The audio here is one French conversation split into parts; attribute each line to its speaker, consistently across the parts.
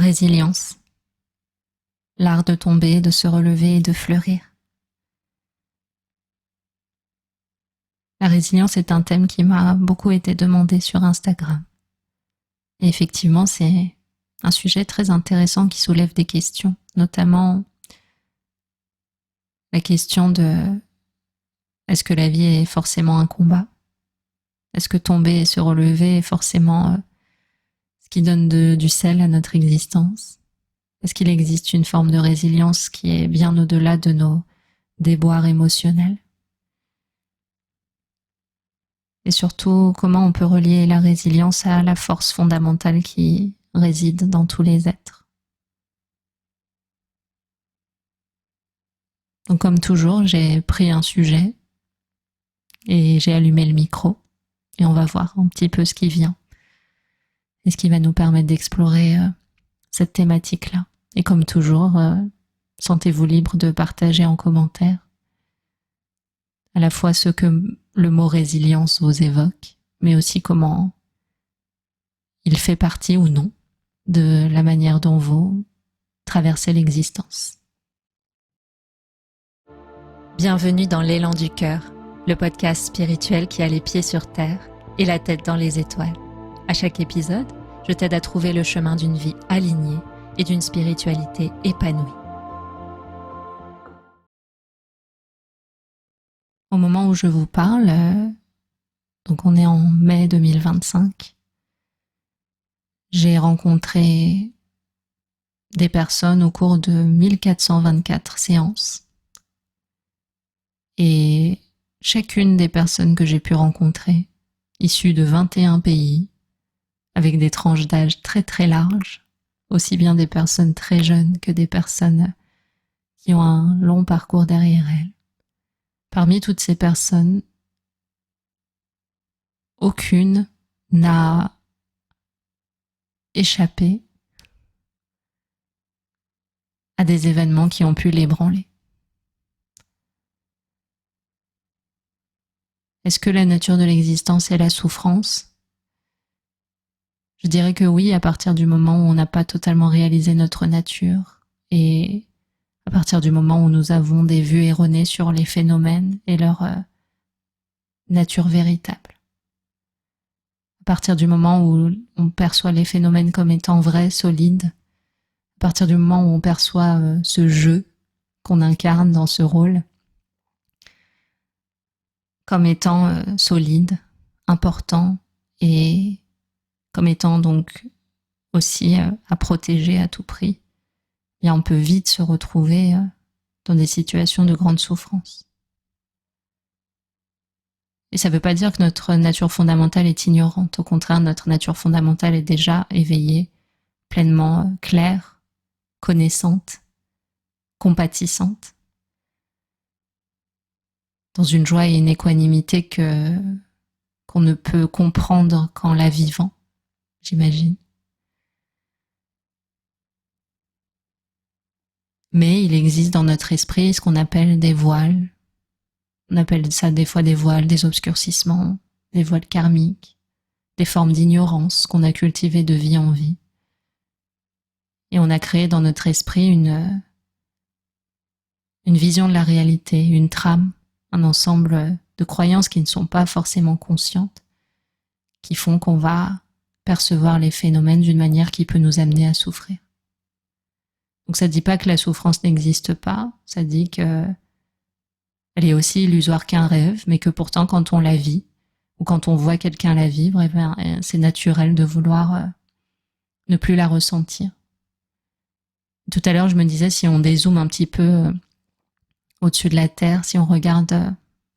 Speaker 1: résilience, l'art de tomber, de se relever et de fleurir. La résilience est un thème qui m'a beaucoup été demandé sur Instagram. Et effectivement, c'est un sujet très intéressant qui soulève des questions, notamment la question de est-ce que la vie est forcément un combat? Est-ce que tomber et se relever est forcément ce qui donne du sel à notre existence? Est-ce qu'il existe une forme de résilience qui est bien au-delà de nos déboires émotionnels? Et surtout, comment on peut relier la résilience à la force fondamentale qui réside dans tous les êtres? Donc comme toujours, j'ai pris un sujet et j'ai allumé le micro et on va voir un petit peu ce qui vient et ce qui va nous permettre d'explorer cette thématique-là. Et comme toujours, sentez-vous libre de partager en commentaire à la fois ce que le mot résilience vous évoque, mais aussi comment il fait partie ou non de la manière dont vous traversez l'existence. Bienvenue dans l'élan du cœur, le podcast spirituel qui a les pieds sur terre et la tête dans les étoiles. À chaque épisode, je t'aide à trouver le chemin d'une vie alignée et d'une spiritualité épanouie. Au moment où je vous parle, donc on est en mai 2025, j'ai rencontré des personnes au cours de 1424 séances. Et chacune des personnes que j'ai pu rencontrer, issues de 21 pays, avec des tranches d'âge très très larges, aussi bien des personnes très jeunes que des personnes qui ont un long parcours derrière elles. Parmi toutes ces personnes, aucune n'a échappé à des événements qui ont pu l'ébranler. Est-ce que la nature de l'existence est la souffrance? Je dirais que oui, à partir du moment où on n'a pas totalement réalisé notre nature et à partir du moment où nous avons des vues erronées sur les phénomènes et leur nature véritable. À partir du moment où on perçoit les phénomènes comme étant vrais, solides, à partir du moment où on perçoit ce jeu qu'on incarne dans ce rôle comme étant solide, important et comme étant donc aussi à protéger à tout prix, bien on peut vite se retrouver dans des situations de grande souffrance. Et ça ne veut pas dire que notre nature fondamentale est ignorante. Au contraire, notre nature fondamentale est déjà éveillée, pleinement claire, connaissante, compatissante, dans une joie et une équanimité qu'on ne peut comprendre qu'en la vivant, j'imagine. Mais il existe dans notre esprit ce qu'on appelle des voiles. On appelle ça des fois des voiles, des obscurcissements, des voiles karmiques, des formes d'ignorance qu'on a cultivées de vie en vie. Et on a créé dans notre esprit une vision de la réalité, une trame, un ensemble de croyances qui ne sont pas forcément conscientes, qui font qu'on va percevoir les phénomènes d'une manière qui peut nous amener à souffrir. Donc ça ne dit pas que la souffrance n'existe pas, ça dit qu'elle est aussi illusoire qu'un rêve, mais que pourtant quand on la vit, ou quand on voit quelqu'un la vivre, c'est naturel de vouloir ne plus la ressentir. Tout à l'heure, je me disais, si on dézoome un petit peu au-dessus de la terre, si on regarde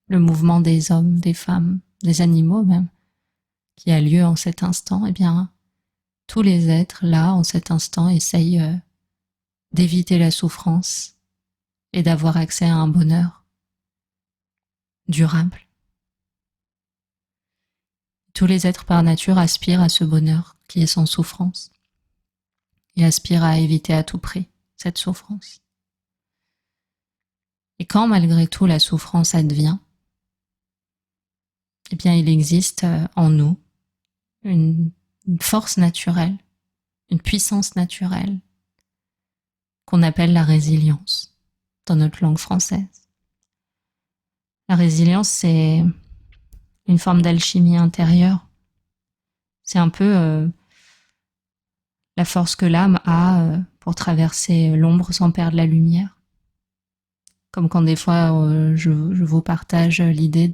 Speaker 1: le mouvement des hommes, des femmes, des animaux même, qui a lieu en cet instant, eh bien, tous les êtres, là, en cet instant, essayent d'éviter la souffrance et d'avoir accès à un bonheur durable. Tous les êtres par nature aspirent à ce bonheur qui est sans souffrance et aspirent à éviter à tout prix cette souffrance. Et quand malgré tout la souffrance advient, eh bien il existe en nous une force naturelle une puissance naturelle qu'on appelle la résilience dans notre langue française. La résilience, c'est une forme d'alchimie intérieure. C'est un peu la force que l'âme a pour traverser l'ombre sans perdre la lumière. Comme quand des fois je vous partage l'idée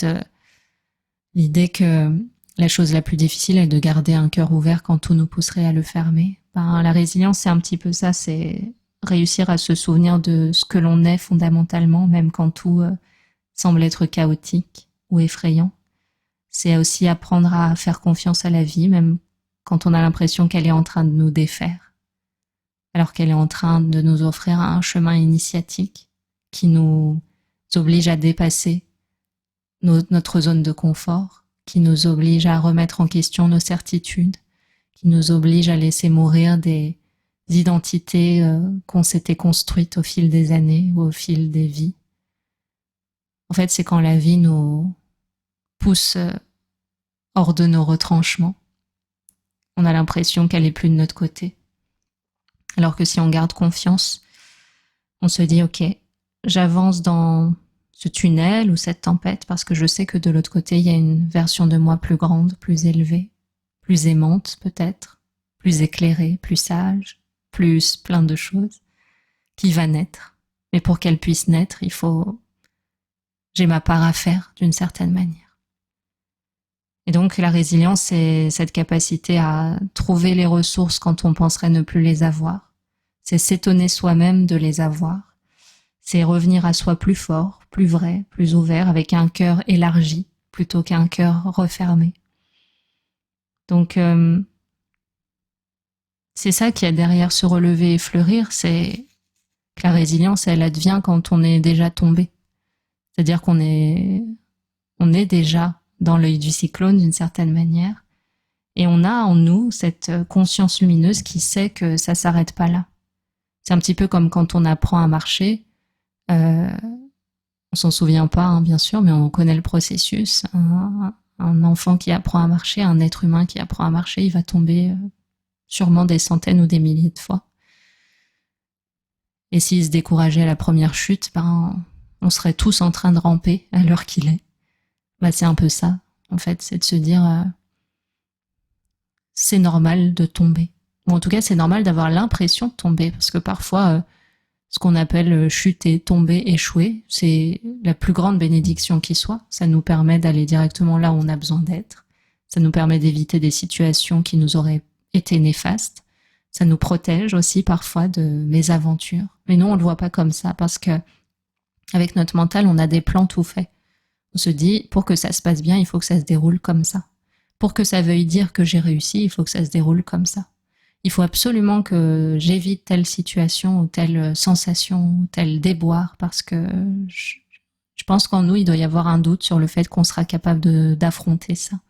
Speaker 1: que la chose la plus difficile est de garder un cœur ouvert quand tout nous pousserait à le fermer. La résilience, c'est un petit peu ça, c'est réussir à se souvenir de ce que l'on est fondamentalement, même quand tout semble être chaotique ou effrayant. C'est aussi apprendre à faire confiance à la vie, même quand on a l'impression qu'elle est en train de nous défaire, alors qu'elle est en train de nous offrir un chemin initiatique qui nous oblige à dépasser notre zone de confort, qui nous oblige à remettre en question nos certitudes, qui nous oblige à laisser mourir des identités qu'on s'était construites au fil des années ou au fil des vies. En fait, c'est quand la vie nous pousse hors de nos retranchements. On a l'impression qu'elle est plus de notre côté. Alors que si on garde confiance, on se dit « Ok, j'avance dans ce tunnel ou cette tempête parce que je sais que de l'autre côté, il y a une version de moi plus grande, plus élevée, plus aimante peut-être, plus éclairée, plus sage, plus plein de choses, qui va naître. Mais pour qu'elle puisse naître, j'ai ma part à faire d'une certaine manière. » Et donc la résilience, c'est cette capacité à trouver les ressources quand on penserait ne plus les avoir. C'est s'étonner soi-même de les avoir. C'est revenir à soi plus fort, plus vrai, plus ouvert, avec un cœur élargi plutôt qu'un cœur refermé. Donc c'est ça qu'il y a derrière se relever et fleurir, c'est que la résilience, elle advient quand on est déjà tombé. C'est-à-dire qu'on est déjà dans l'œil du cyclone d'une certaine manière, et on a en nous cette conscience lumineuse qui sait que ça s'arrête pas là. C'est un petit peu comme quand on apprend à marcher, on s'en souvient pas, hein, bien sûr, mais on connaît le processus. Un enfant qui apprend à marcher, un être humain qui apprend à marcher, il va tomber sûrement des centaines ou des milliers de fois. Et s'il se décourageait à la première chute, on serait tous en train de ramper à l'heure qu'il est. C'est un peu ça, en fait, c'est de se dire c'est normal de tomber. Ou en tout cas, c'est normal d'avoir l'impression de tomber, parce que parfois, ce qu'on appelle chuter, tomber, échouer, c'est la plus grande bénédiction qui soit. Ça nous permet d'aller directement là où on a besoin d'être. Ça nous permet d'éviter des situations qui nous auraient été néfastes. Ça nous protège aussi parfois de mésaventures. Mais nous, on le voit pas comme ça, parce que avec notre mental, on a des plans tout faits. On se dit, pour que ça se passe bien, il faut que ça se déroule comme ça. Pour que ça veuille dire que j'ai réussi, il faut que ça se déroule comme ça. Il faut absolument que j'évite telle situation ou telle sensation ou tel déboire parce que je pense qu'en nous, il doit y avoir un doute sur le fait qu'on sera capable d'affronter ça.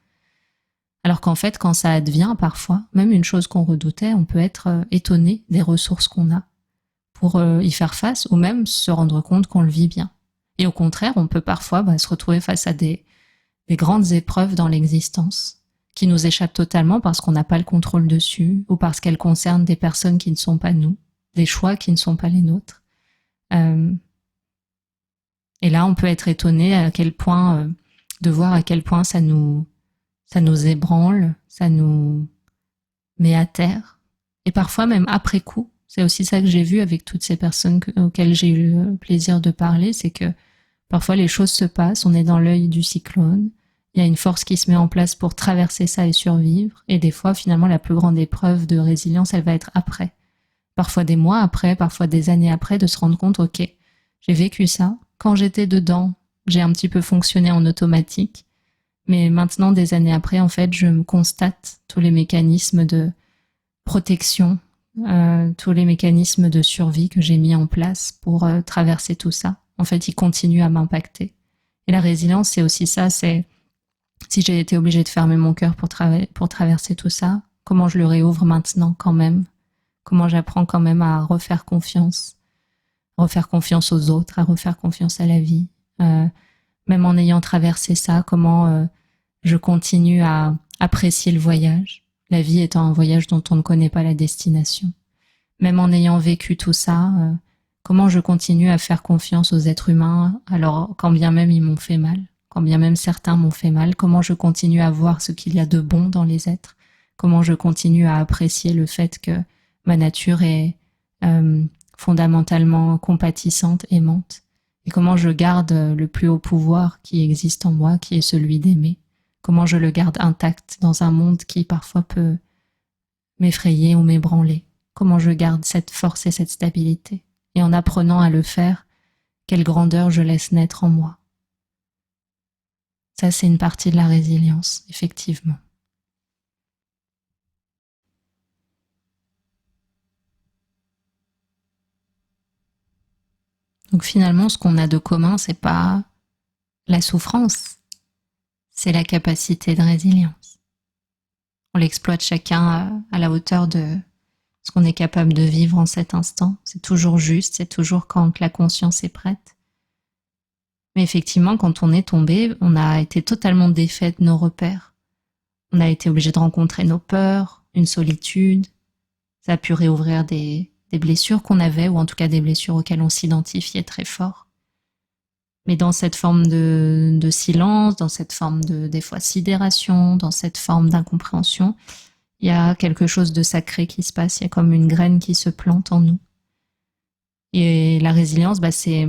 Speaker 1: Alors qu'en fait, quand ça advient parfois, même une chose qu'on redoutait, on peut être étonné des ressources qu'on a pour y faire face ou même se rendre compte qu'on le vit bien. Et au contraire, on peut parfois se retrouver face à des grandes épreuves dans l'existence qui nous échappent totalement parce qu'on n'a pas le contrôle dessus ou parce qu'elles concernent des personnes qui ne sont pas nous, des choix qui ne sont pas les nôtres. Et là, on peut être étonné à quel point, de voir à quel point ça nous ébranle, ça nous met à terre. Et parfois même après coup, c'est aussi ça que j'ai vu avec toutes ces personnes auxquelles j'ai eu le plaisir de parler, c'est que parfois les choses se passent, on est dans l'œil du cyclone, il y a une force qui se met en place pour traverser ça et survivre, et des fois finalement la plus grande épreuve de résilience, elle va être après. Parfois des mois après, parfois des années après, de se rendre compte, ok, j'ai vécu ça, quand j'étais dedans, j'ai un petit peu fonctionné en automatique, mais maintenant des années après, en fait, je me constate tous les mécanismes de protection, tous les mécanismes de survie que j'ai mis en place pour traverser tout ça. En fait, ils continuent à m'impacter. Et la résilience, c'est aussi ça, c'est si j'ai été obligée de fermer mon cœur pour traverser tout ça, comment je le réouvre maintenant quand même? Comment j'apprends quand même à refaire confiance aux autres, à refaire confiance à la vie. Même en ayant traversé ça, comment je continue à apprécier le voyage, La vie étant un voyage dont on ne connaît pas la destination. Même en ayant vécu tout ça, comment je continue à faire confiance aux êtres humains, alors quand bien même ils m'ont fait mal, quand bien même certains m'ont fait mal, comment je continue à voir ce qu'il y a de bon dans les êtres, comment je continue à apprécier le fait que ma nature est fondamentalement compatissante, aimante, et comment je garde le plus haut pouvoir qui existe en moi, qui est celui d'aimer, comment je le garde intact dans un monde qui parfois peut m'effrayer ou m'ébranler, comment je garde cette force et cette stabilité, et en apprenant à le faire, quelle grandeur je laisse naître en moi. Ça, c'est une partie de la résilience, effectivement. Donc finalement, ce qu'on a de commun, c'est pas la souffrance, c'est la capacité de résilience. On l'exploite chacun à la hauteur de ce qu'on est capable de vivre en cet instant. C'est toujours juste, c'est toujours quand la conscience est prête. Mais effectivement, quand on est tombé, on a été totalement défait de nos repères. On a été obligé de rencontrer nos peurs, une solitude. Ça a pu réouvrir des blessures qu'on avait, ou en tout cas des blessures auxquelles on s'identifiait très fort. Mais dans cette forme de silence, dans cette forme de, des fois, sidération, dans cette forme d'incompréhension, il y a quelque chose de sacré qui se passe. Il y a comme une graine qui se plante en nous. Et la résilience, c'est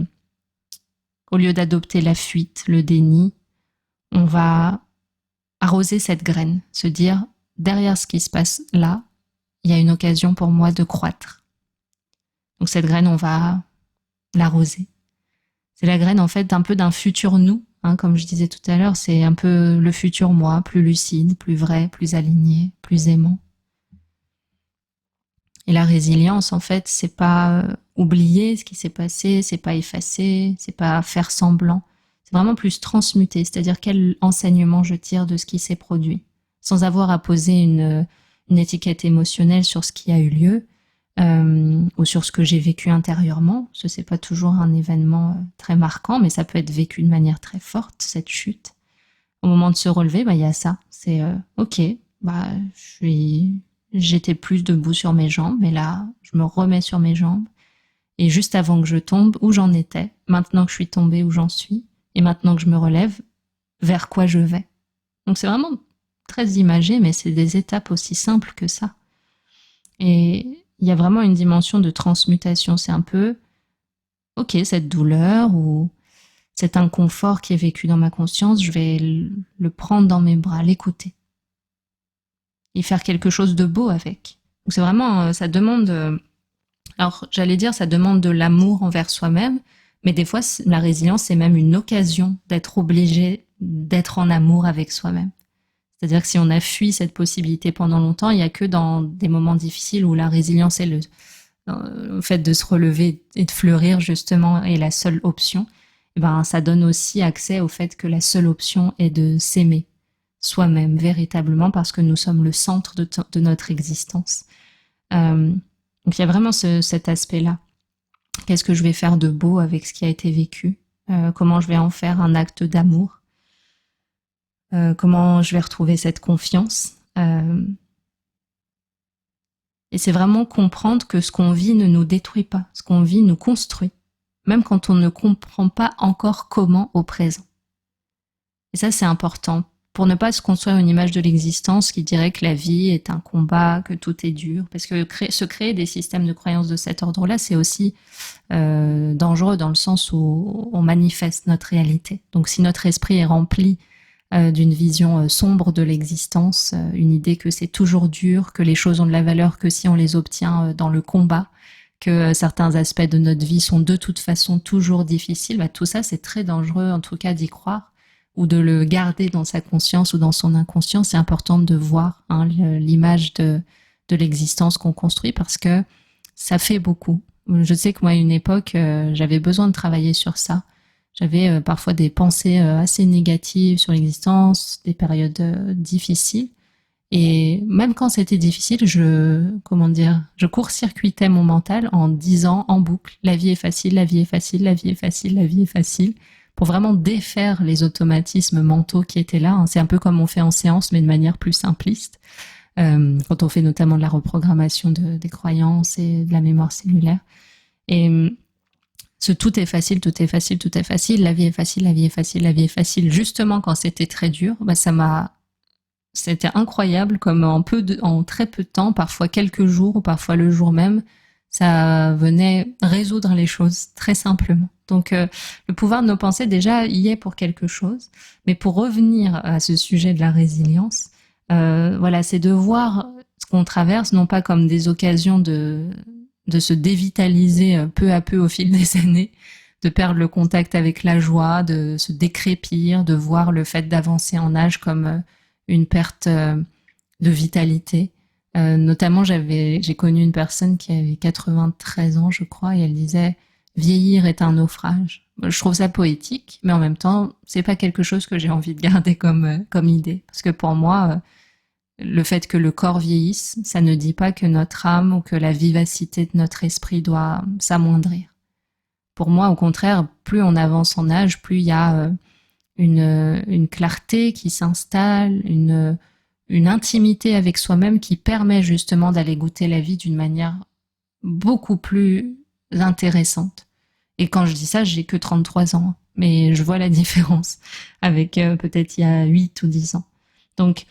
Speaker 1: au lieu d'adopter la fuite, le déni, on va arroser cette graine, se dire, derrière ce qui se passe là, il y a une occasion pour moi de croître. Donc cette graine, on va l'arroser. C'est la graine en fait un peu d'un futur nous, comme je disais tout à l'heure, c'est un peu le futur moi, plus lucide, plus vrai, plus aligné, plus aimant. Et la résilience, en fait, c'est pas oublier ce qui s'est passé, c'est pas effacer, c'est pas faire semblant. C'est vraiment plus transmuter, c'est-à-dire quel enseignement je tire de ce qui s'est produit, sans avoir à poser une étiquette émotionnelle sur ce qui a eu lieu, ou sur ce que j'ai vécu intérieurement. Ce n'est pas toujours un événement très marquant, mais ça peut être vécu de manière très forte, cette chute. Au moment de se relever, il y a ça. C'est ok, j'étais plus debout sur mes jambes, mais là, je me remets sur mes jambes. Et juste avant que je tombe, où j'en étais, maintenant que je suis tombée, où j'en suis, et maintenant que je me relève, vers quoi je vais. Donc c'est vraiment très imagé, mais c'est des étapes aussi simples que ça. Et il y a vraiment une dimension de transmutation. C'est un peu, ok, cette douleur ou cet inconfort qui est vécu dans ma conscience, je vais le prendre dans mes bras, l'écouter. Et faire quelque chose de beau avec. Donc c'est vraiment, ça demande, alors j'allais dire, ça demande de l'amour envers soi-même, mais des fois, la résilience, c'est même une occasion d'être obligé d'être en amour avec soi-même. C'est-à-dire que si on a fui cette possibilité pendant longtemps, il n'y a que dans des moments difficiles où la résilience est le fait de se relever et de fleurir justement est la seule option. Et ça donne aussi accès au fait que la seule option est de s'aimer soi-même véritablement parce que nous sommes le centre de notre existence. Donc il y a vraiment cet aspect-là. Qu'est-ce que je vais faire de beau avec ce qui a été vécu ? Comment je vais en faire un acte d'amour ? Comment je vais retrouver cette confiance. Et c'est vraiment comprendre que ce qu'on vit ne nous détruit pas, ce qu'on vit nous construit, même quand on ne comprend pas encore comment au présent. Et ça, c'est important, pour ne pas se construire une image de l'existence qui dirait que la vie est un combat, que tout est dur, parce que se créer des systèmes de croyances de cet ordre-là, c'est aussi dangereux dans le sens où on manifeste notre réalité. Donc si notre esprit est rempli d'une vision sombre de l'existence, une idée que c'est toujours dur, que les choses ont de la valeur que si on les obtient dans le combat, que certains aspects de notre vie sont de toute façon toujours difficiles, tout ça c'est très dangereux en tout cas d'y croire ou de le garder dans sa conscience ou dans son inconscient. C'est important de voir l'image de l'existence qu'on construit parce que ça fait beaucoup. Je sais que moi à une époque j'avais besoin de travailler sur ça. J'avais parfois des pensées assez négatives sur l'existence, des périodes difficiles. Et même quand c'était difficile, je court-circuitais mon mental en disant en boucle, la vie est facile, la vie est facile, la vie est facile, la vie est facile, pour vraiment défaire les automatismes mentaux qui étaient là. C'est un peu comme on fait en séance, mais de manière plus simpliste. quand on fait notamment de la reprogrammation des croyances et de la mémoire cellulaire. Et ce tout est facile, tout est facile, tout est facile, la vie est facile, la vie est facile, la vie est facile. Justement, quand c'était très dur, c'était incroyable comme en très peu de temps, parfois quelques jours ou parfois le jour même, ça venait résoudre les choses très simplement. Donc le pouvoir de nos pensées déjà y est pour quelque chose, mais pour revenir à ce sujet de la résilience, voilà, c'est de voir ce qu'on traverse non pas comme des occasions de se dévitaliser peu à peu au fil des années, de perdre le contact avec la joie, de se décrépir, de voir le fait d'avancer en âge comme une perte de vitalité. Notamment, j'ai connu une personne qui avait 93 ans, je crois, et elle disait « Vieillir est un naufrage ». Je trouve ça poétique, mais en même temps, c'est pas quelque chose que j'ai envie de garder comme idée. Parce que pour moi, le fait que le corps vieillisse, ça ne dit pas que notre âme ou que la vivacité de notre esprit doit s'amoindrir. Pour moi, au contraire, plus on avance en âge, plus il y a une clarté qui s'installe, une intimité avec soi-même qui permet justement d'aller goûter la vie d'une manière beaucoup plus intéressante. Et quand je dis ça, j'ai que 33 ans, mais je vois la différence avec peut-être il y a 8 ou 10 ans. Donc,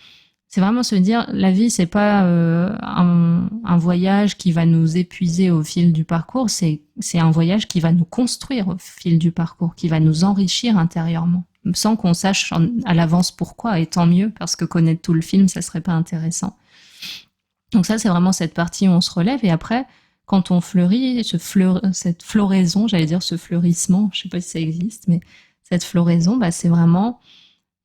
Speaker 1: c'est vraiment se dire, la vie, c'est pas un voyage qui va nous épuiser au fil du parcours, c'est un voyage qui va nous construire au fil du parcours, qui va nous enrichir intérieurement, sans qu'on sache à l'avance pourquoi, et tant mieux, parce que connaître tout le film, ça serait pas intéressant. Donc ça, c'est vraiment cette partie où on se relève, et après, quand on fleurit, cette floraison, j'allais dire ce fleurissement, je sais pas si ça existe, mais cette floraison, c'est vraiment,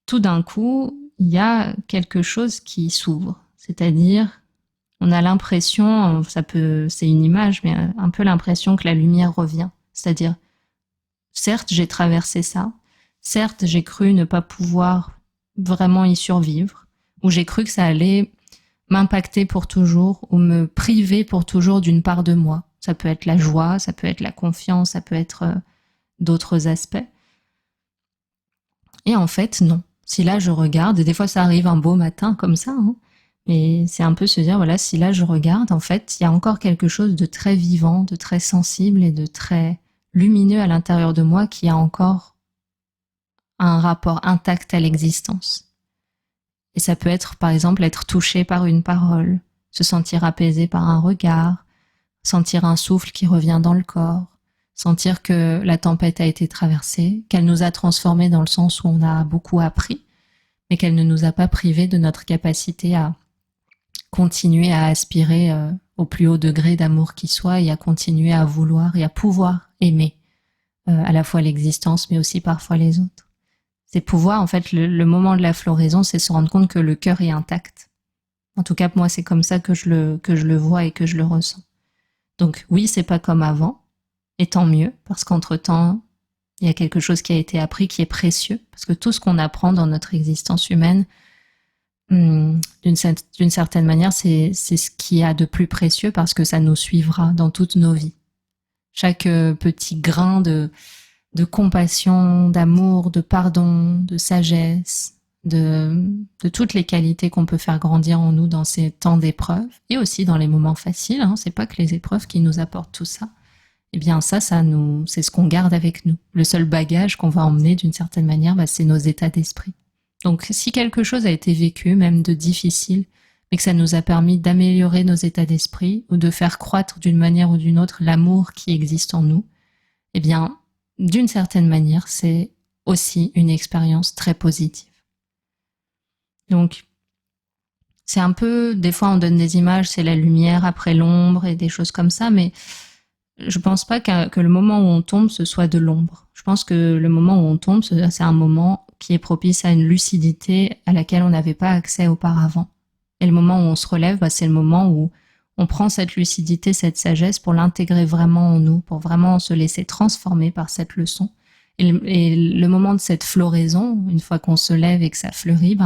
Speaker 1: tout d'un coup, il y a quelque chose qui s'ouvre. C'est-à-dire, on a l'impression, c'est une image, mais un peu l'impression que la lumière revient. C'est-à-dire, certes, j'ai traversé ça. Certes, j'ai cru ne pas pouvoir vraiment y survivre, ou j'ai cru que ça allait m'impacter pour toujours, ou me priver pour toujours d'une part de moi. Ça peut être la joie, ça peut être la confiance, ça peut être d'autres aspects. Et en fait, non. Si là je regarde, et des fois ça arrive un beau matin comme ça, mais c'est un peu se dire, voilà, si là je regarde, en fait, il y a encore quelque chose de très vivant, de très sensible et de très lumineux à l'intérieur de moi qui a encore un rapport intact à l'existence. Et ça peut être, par exemple, être touché par une parole, se sentir apaisé par un regard, sentir un souffle qui revient dans le corps, sentir que la tempête a été traversée, qu'elle nous a transformés dans le sens où on a beaucoup appris, mais qu'elle ne nous a pas privés de notre capacité à continuer à aspirer au plus haut degré d'amour qui soit et à continuer à vouloir et à pouvoir aimer à la fois l'existence, mais aussi parfois les autres. C'est pouvoir, en fait, le moment de la floraison, c'est se rendre compte que le cœur est intact. En tout cas, moi, c'est comme ça que je le vois et que je le ressens. Donc oui, c'est pas comme avant, et tant mieux, parce qu'entre-temps, il y a quelque chose qui a été appris qui est précieux, parce que tout ce qu'on apprend dans notre existence humaine, d'une certaine manière, c'est ce qu'il y a de plus précieux, parce que ça nous suivra dans toutes nos vies. Chaque petit grain de compassion, d'amour, de pardon, de sagesse, de toutes les qualités qu'on peut faire grandir en nous dans ces temps d'épreuves, et aussi dans les moments faciles, c'est pas que les épreuves qui nous apportent tout ça. Eh bien c'est ce qu'on garde avec nous. Le seul bagage qu'on va emmener d'une certaine manière, c'est nos états d'esprit. Donc si quelque chose a été vécu, même de difficile, mais que ça nous a permis d'améliorer nos états d'esprit ou de faire croître d'une manière ou d'une autre l'amour qui existe en nous, eh bien d'une certaine manière, c'est aussi une expérience très positive. Donc c'est un peu, des fois on donne des images, c'est la lumière après l'ombre et des choses comme ça, mais je pense pas que le moment où on tombe, ce soit de l'ombre. Je pense que le moment où on tombe, c'est un moment qui est propice à une lucidité à laquelle on n'avait pas accès auparavant. Et le moment où on se relève, c'est le moment où on prend cette lucidité, cette sagesse pour l'intégrer vraiment en nous, pour vraiment se laisser transformer par cette leçon. Et le moment de cette floraison, une fois qu'on se lève et que ça fleurit,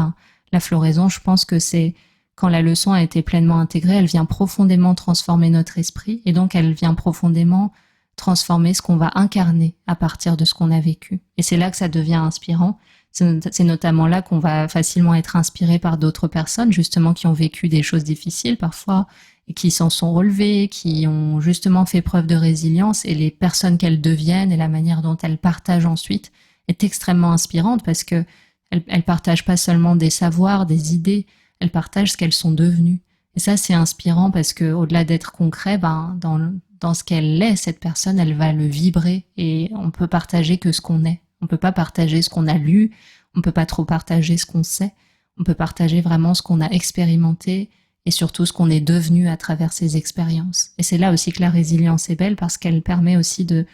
Speaker 1: la floraison, je pense que c'est quand la leçon a été pleinement intégrée, elle vient profondément transformer notre esprit et donc elle vient profondément transformer ce qu'on va incarner à partir de ce qu'on a vécu. Et c'est là que ça devient inspirant, C'est notamment là qu'on va facilement être inspiré par d'autres personnes, justement, qui ont vécu des choses difficiles parfois, et qui s'en sont relevées, qui ont justement fait preuve de résilience, et les personnes qu'elles deviennent et la manière dont elles partagent ensuite est extrêmement inspirante parce que elles partagent pas seulement des savoirs, des idées, elles partagent ce qu'elles sont devenues. Et ça, c'est inspirant parce que au-delà d'être concret, dans ce qu'elle est, cette personne, elle va le vibrer et on peut partager que ce qu'on est. On peut pas partager ce qu'on a lu, on peut pas trop partager ce qu'on sait, on peut partager vraiment ce qu'on a expérimenté et surtout ce qu'on est devenu à travers ces expériences. Et c'est là aussi que la résilience est belle parce qu'elle permet aussi de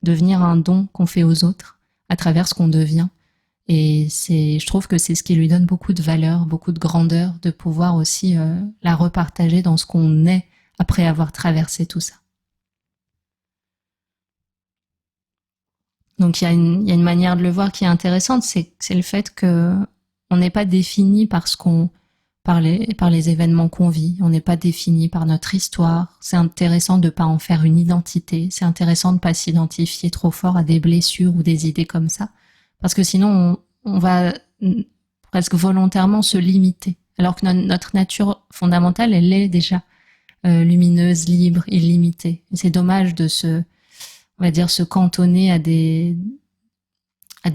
Speaker 1: devenir un don qu'on fait aux autres à travers ce qu'on devient. Et je trouve que c'est ce qui lui donne beaucoup de valeur, beaucoup de grandeur, de pouvoir aussi la repartager dans ce qu'on est après avoir traversé tout ça. Donc il y a une manière de le voir qui est intéressante, c'est le fait que on n'est pas défini par les événements qu'on vit, on n'est pas défini par notre histoire. C'est intéressant de pas en faire une identité, c'est intéressant de pas s'identifier trop fort à des blessures ou des idées comme ça, parce que sinon on va presque volontairement se limiter, alors que notre nature fondamentale, elle est déjà lumineuse, libre, illimitée. Et c'est dommage de on va dire, se cantonner à des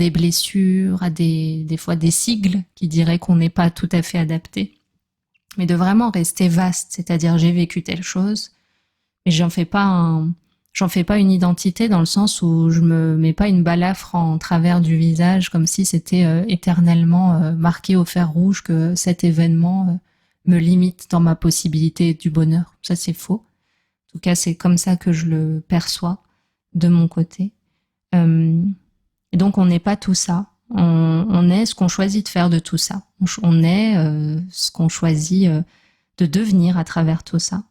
Speaker 1: blessures, à des fois des sigles qui diraient qu'on n'est pas tout à fait adapté. Mais de vraiment rester vaste, c'est-à-dire j'ai vécu telle chose, mais j'en fais pas une identité dans le sens où je me mets pas une balafre en travers du visage comme si c'était éternellement marqué au fer rouge que cet événement me limite dans ma possibilité du bonheur. Ça, c'est faux. En tout cas, c'est comme ça que je le perçois de mon côté. Et donc, on n'est pas tout ça. On est ce qu'on choisit de faire de tout ça. On est ce qu'on choisit de devenir à travers tout ça.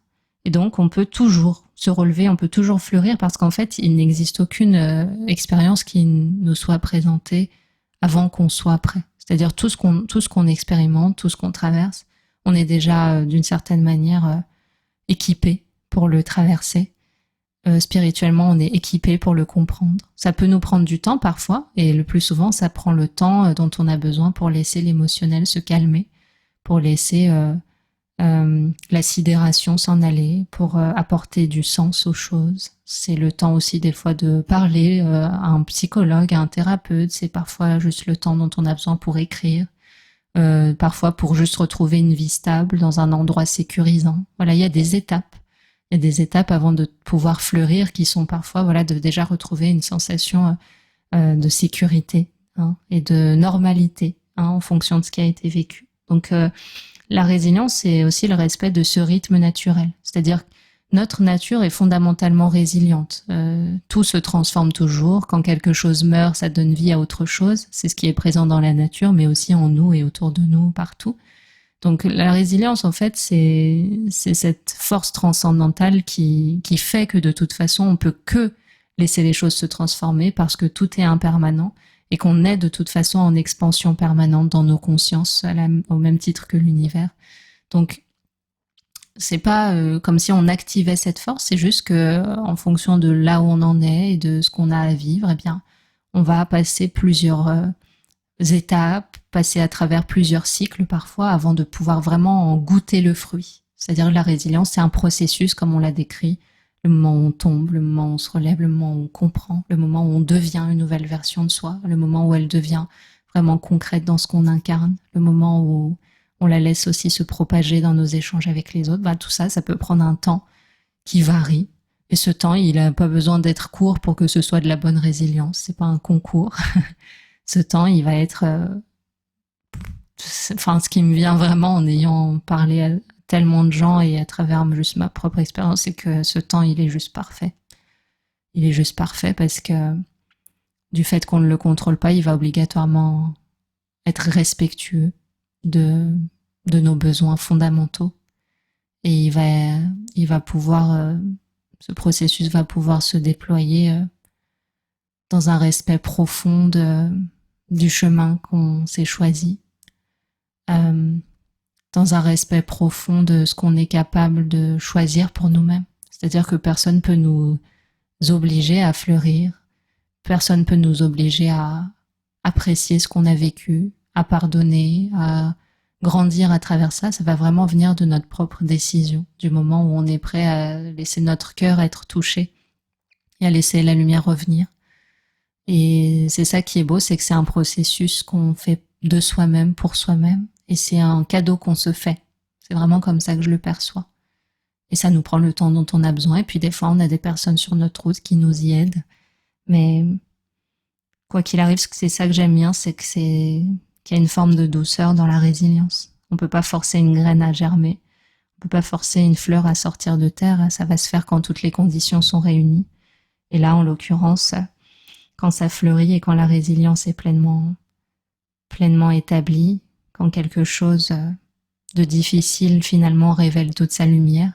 Speaker 1: Et donc, on peut toujours se relever, on peut toujours fleurir parce qu'en fait, il n'existe aucune expérience qui nous soit présentée avant qu'on soit prêt. C'est-à-dire tout ce qu'on expérimente, tout ce qu'on traverse, on est déjà d'une certaine manière équipé pour le traverser. Spirituellement, on est équipé pour le comprendre. Ça peut nous prendre du temps parfois, et le plus souvent, ça prend le temps dont on a besoin pour laisser l'émotionnel se calmer, pour laisser la sidération s'en aller, pour apporter du sens aux choses. C'est le temps aussi des fois de parler à un psychologue, à un thérapeute. C'est parfois juste le temps dont on a besoin pour écrire, parfois pour juste retrouver une vie stable dans un endroit sécurisant. Voilà, il y a des étapes. Il y a des étapes avant de pouvoir fleurir qui sont parfois de déjà retrouver une sensation de sécurité et de normalité en fonction de ce qui a été vécu. Donc la résilience, c'est aussi le respect de ce rythme naturel. C'est-à-dire que notre nature est fondamentalement résiliente. Tout se transforme toujours. Quand quelque chose meurt, ça donne vie à autre chose. C'est ce qui est présent dans la nature, mais aussi en nous et autour de nous, partout. Donc la résilience, en fait, c'est cette force transcendantale qui fait que de toute façon, on peut que laisser les choses se transformer parce que tout est impermanent et qu'on est de toute façon en expansion permanente dans nos consciences au même titre que l'univers. Donc c'est pas comme si on activait cette force, c'est juste que en fonction de là où on en est et de ce qu'on a à vivre, eh bien, on va passer plusieurs étapes, passer à travers plusieurs cycles parfois avant de pouvoir vraiment en goûter le fruit. C'est-à-dire que la résilience, c'est un processus comme on l'a décrit, le moment où on tombe, le moment où on se relève, le moment où on comprend, le moment où on devient une nouvelle version de soi, le moment où elle devient vraiment concrète dans ce qu'on incarne, le moment où on la laisse aussi se propager dans nos échanges avec les autres. Tout ça, ça peut prendre un temps qui varie. Et ce temps, il n'a pas besoin d'être court pour que ce soit de la bonne résilience. C'est pas un concours. Ce temps, il va être... ce qui me vient vraiment en ayant parlé à tellement de gens et à travers juste ma propre expérience, c'est que ce temps, il est juste parfait. Il est juste parfait parce que du fait qu'on ne le contrôle pas, il va obligatoirement être respectueux de nos besoins fondamentaux. Et il va pouvoir... ce processus va pouvoir se déployer dans un respect profond du chemin qu'on s'est choisi, dans un respect profond de ce qu'on est capable de choisir pour nous-mêmes. C'est-à-dire que personne peut nous obliger à fleurir, personne peut nous obliger à apprécier ce qu'on a vécu, à pardonner, à grandir à travers ça, ça va vraiment venir de notre propre décision, du moment où on est prêt à laisser notre cœur être touché et à laisser la lumière revenir. Et c'est ça qui est beau, c'est que c'est un processus qu'on fait de soi-même pour soi-même, et c'est un cadeau qu'on se fait. C'est vraiment comme ça que je le perçois. Et ça nous prend le temps dont on a besoin, et puis des fois on a des personnes sur notre route qui nous y aident. Mais quoi qu'il arrive, c'est ça que j'aime bien, c'est que qu'il y a une forme de douceur dans la résilience. On peut pas forcer une graine à germer, on peut pas forcer une fleur à sortir de terre, ça va se faire quand toutes les conditions sont réunies. Et là, en l'occurrence, quand ça fleurit et quand la résilience est pleinement établie, quand quelque chose de difficile finalement révèle toute sa lumière,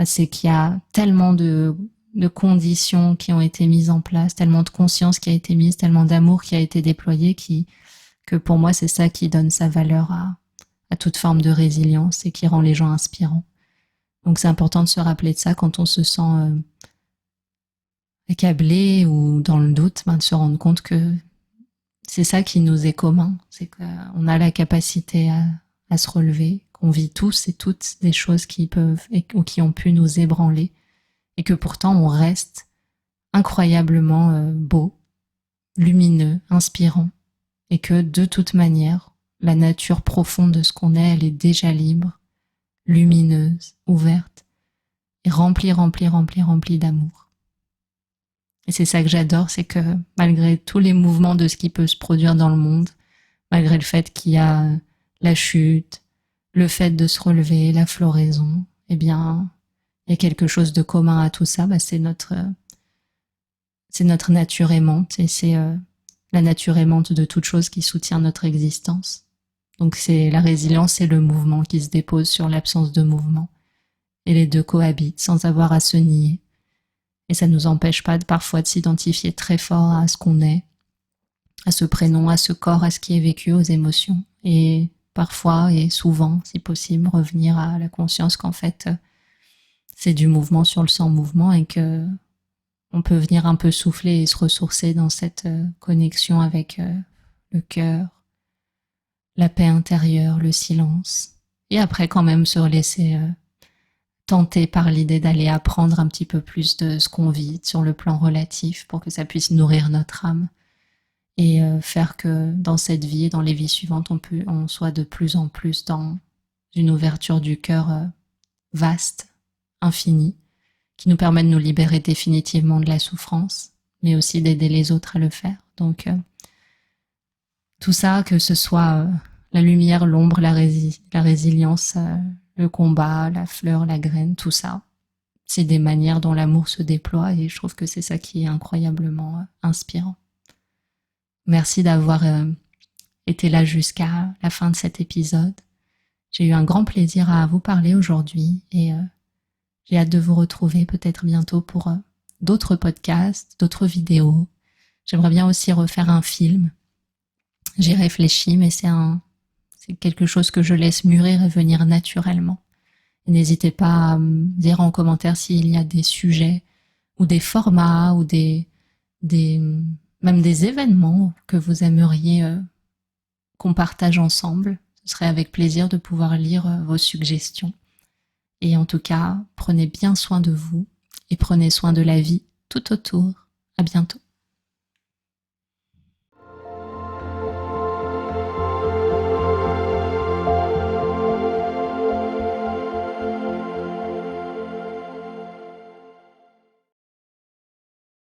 Speaker 1: c'est qu'il y a tellement de conditions qui ont été mises en place, tellement de conscience qui a été mise, tellement d'amour qui a été déployé, que pour moi c'est ça qui donne sa valeur à toute forme de résilience et qui rend les gens inspirants. Donc c'est important de se rappeler de ça quand on se sent accablé ou dans le doute, de se rendre compte que c'est ça qui nous est commun, c'est qu'on a la capacité à se relever, qu'on vit tous et toutes des choses qui peuvent ou qui ont pu nous ébranler, et que pourtant on reste incroyablement beau, lumineux, inspirant, et que de toute manière, la nature profonde de ce qu'on est, elle est déjà libre, lumineuse, ouverte, et remplie d'amour. Et c'est ça que j'adore, c'est que malgré tous les mouvements de ce qui peut se produire dans le monde, malgré le fait qu'il y a la chute, le fait de se relever, la floraison, eh bien, il y a quelque chose de commun à tout ça, c'est notre nature aimante, et c'est la nature aimante de toute chose qui soutient notre existence. Donc c'est la résilience, c'est le mouvement qui se dépose sur l'absence de mouvement, et les deux cohabitent sans avoir à se nier. Et ça ne nous empêche pas parfois de s'identifier très fort à ce qu'on est, à ce prénom, à ce corps, à ce qui est vécu, aux émotions. Et parfois, et souvent, si possible, revenir à la conscience qu'en fait, c'est du mouvement sur le sans-mouvement, et que on peut venir un peu souffler et se ressourcer dans cette connexion avec le cœur, la paix intérieure, le silence. Et après, quand même, se laisser tenter par l'idée d'aller apprendre un petit peu plus de ce qu'on vit sur le plan relatif pour que ça puisse nourrir notre âme et faire que dans cette vie et dans les vies suivantes, on soit de plus en plus dans une ouverture du cœur vaste, infinie, qui nous permet de nous libérer définitivement de la souffrance, mais aussi d'aider les autres à le faire. Donc tout ça, que ce soit la lumière, l'ombre, la résilience, le combat, la fleur, la graine, tout ça, c'est des manières dont l'amour se déploie, et je trouve que c'est ça qui est incroyablement inspirant. Merci d'avoir été là jusqu'à la fin de cet épisode. J'ai eu un grand plaisir à vous parler aujourd'hui, et j'ai hâte de vous retrouver peut-être bientôt pour d'autres podcasts, d'autres vidéos. J'aimerais bien aussi refaire un film. J'y réfléchis, mais c'est quelque chose que je laisse mûrir et venir naturellement. Et n'hésitez pas à me dire en commentaire s'il y a des sujets ou des formats ou même des événements que vous aimeriez qu'on partage ensemble. Ce serait avec plaisir de pouvoir lire vos suggestions. Et en tout cas, prenez bien soin de vous et prenez soin de la vie tout autour. À bientôt.